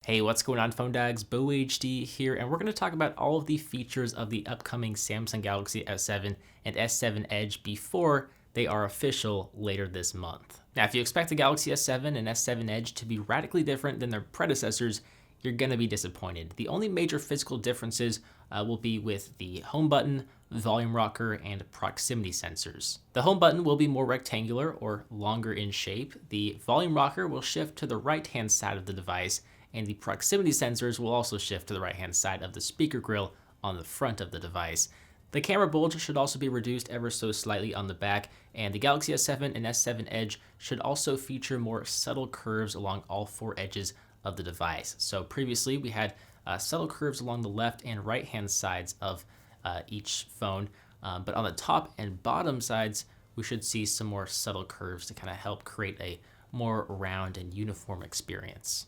Hey, what's going on, Phone Dags? BoHD here, and we're going to talk about all of the features of the upcoming Samsung Galaxy S7 and S7 Edge before they are official later this month. Now, if you expect the Galaxy S7 and S7 Edge to be radically different than their predecessors, you're going to be disappointed. The only major physical differences will be with the home button, volume rocker, and proximity sensors. The home button will be more rectangular or longer in shape. The volume rocker will shift to the right-hand side of the device, and the proximity sensors will also shift to the right-hand side of the speaker grill on the front of the device. The camera bulge should also be reduced ever so slightly on the back, and the Galaxy S7 and S7 Edge should also feature more subtle curves along all four edges of the device. So previously we had subtle curves along the left and right-hand sides of each phone, but on the top and bottom sides we should see some more subtle curves to kind of help create a more round and uniform experience,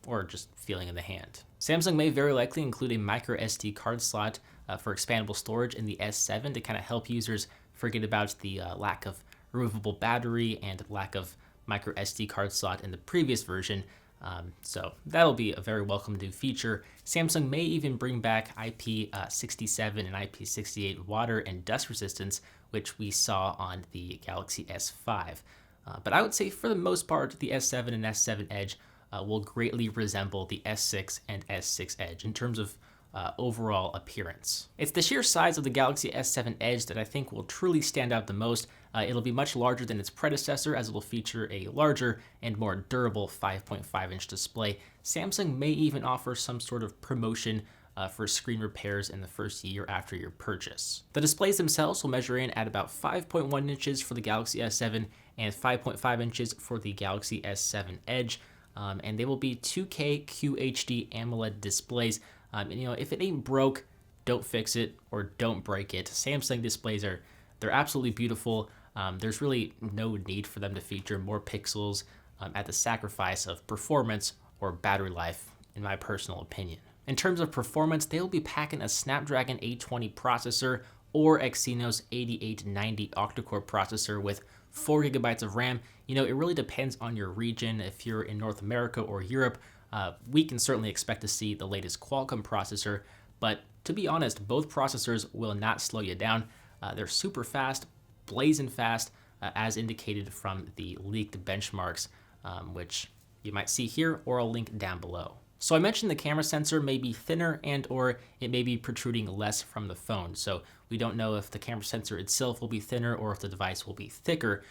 or just feeling in the hand. Samsung may very likely include a microSD card slot for expandable storage in the S7 to kind of help users forget about the lack of removable battery and lack of microSD card slot in the previous version. So that'll be a very welcome new feature. Samsung may even bring back IP67 and IP68 water and dust resistance, which we saw on the Galaxy S5. But I would say for the most part, the S7 and S7 Edge will greatly resemble the S6 and S6 Edge in terms of overall appearance. It's the sheer size of the Galaxy S7 Edge that I think will truly stand out the most. It'll be much larger than its predecessor, as it will feature a larger and more durable 5.5-inch display. Samsung may even offer some sort of promotion for screen repairs in the first year after your purchase. The displays themselves will measure in at about 5.1 inches for the Galaxy S7 and 5.5 inches for the Galaxy S7 Edge. And they will be 2K QHD AMOLED displays. And if it ain't broke, don't fix it or don't break it. Samsung displays they're absolutely beautiful. There's really no need for them to feature more pixels at the sacrifice of performance or battery life, in my personal opinion. In terms of performance, they'll be packing a Snapdragon 820 processor or Exynos 8890 octa-core processor with 4 gigabytes of RAM. It really depends on your region. If you're in North America or Europe, we can certainly expect to see the latest Qualcomm processor, but to be honest, both processors will not slow you down. They're super fast, blazing fast, as indicated from the leaked benchmarks, which you might see here or I'll link down below. So I mentioned the camera sensor may be thinner and or it may be protruding less from the phone. So we don't know if the camera sensor itself will be thinner or if the device will be thicker.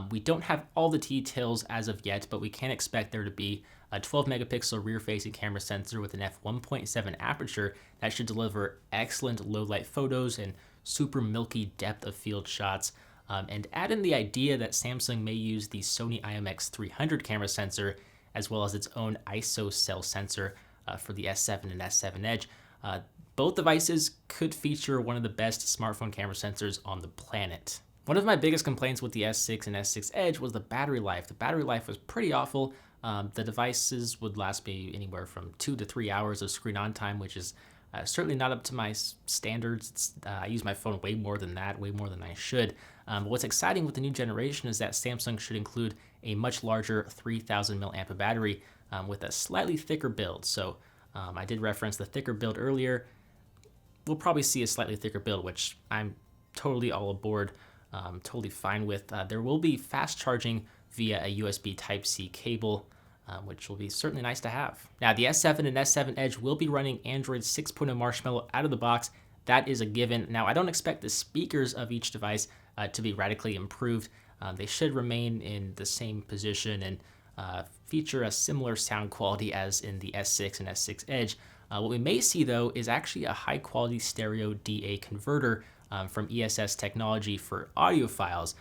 We don't have all the details as of yet, but we can expect there to be a 12 megapixel rear-facing camera sensor with an f1.7 aperture that should deliver excellent low-light photos and super milky depth of field shots. And add in the idea that Samsung may use the Sony IMX300 camera sensor as well as its own ISO cell sensor for the S7 and S7 Edge. Both devices could feature one of the best smartphone camera sensors on the planet. One of my biggest complaints with the S6 and S6 Edge was the battery life. The battery life was pretty awful. The devices would last me anywhere from 2 to 3 hours of screen on time, which is certainly not up to my standards. I use my phone way more than that, way more than I should. But what's exciting with the new generation is that Samsung should include a much larger 3000 mAh battery with a slightly thicker build. So I did reference the thicker build earlier. We'll probably see a slightly thicker build, which I'm totally all aboard, totally fine with. There will be fast charging via a USB Type-C cable, which will be certainly nice to have. Now, the S7 and S7 Edge will be running Android 6.0 Marshmallow out of the box. That is a given. Now, I don't expect the speakers of each device to be radically improved. They should remain in the same position and feature a similar sound quality as in the S6 and S6 Edge. What we may see, though, is actually a high-quality stereo DA converter from ESS technology for audio files.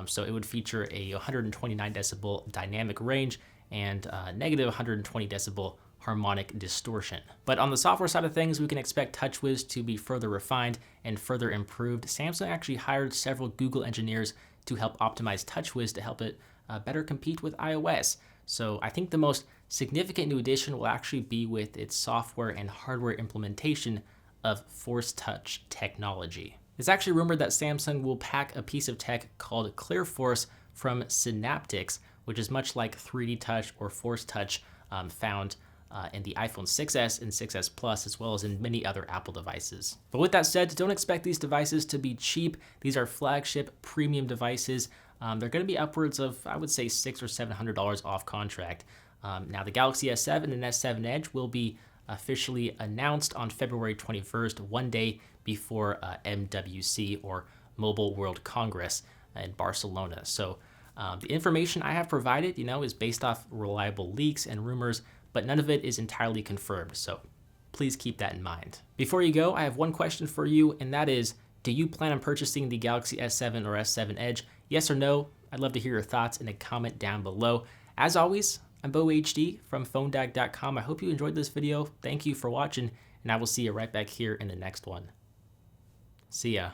So it would feature a 129 decibel dynamic range and negative 120 decibel harmonic distortion. But on the software side of things, we can expect TouchWiz to be further refined and further improved. Samsung actually hired several Google engineers to help optimize TouchWiz to help it better compete with iOS. So I think the most significant new addition will actually be with its software and hardware implementation of Force Touch technology. It's actually rumored that Samsung will pack a piece of tech called ClearForce from Synaptics, which is much like 3D Touch or Force Touch found in the iPhone 6s and 6s Plus, as well as in many other Apple devices. But with that said, don't expect these devices to be cheap. These are flagship premium devices. They're going to be upwards of, I would say, $600 or $700 off contract. Now, the Galaxy S7 and S7 Edge will be officially announced on February 21st, one day before MWC, or Mobile World Congress, in Barcelona. So the information I have provided, is based off reliable leaks and rumors, but none of it is entirely confirmed, so please keep that in mind. Before you go, I have one question for you, and that is, do you plan on purchasing the Galaxy S7 or S7 Edge? Yes or no? I'd love to hear your thoughts in a comment down below. As always, I'm BoHD from PhoneDag.com. I hope you enjoyed this video. Thank you for watching, and I will see you right back here in the next one. See ya.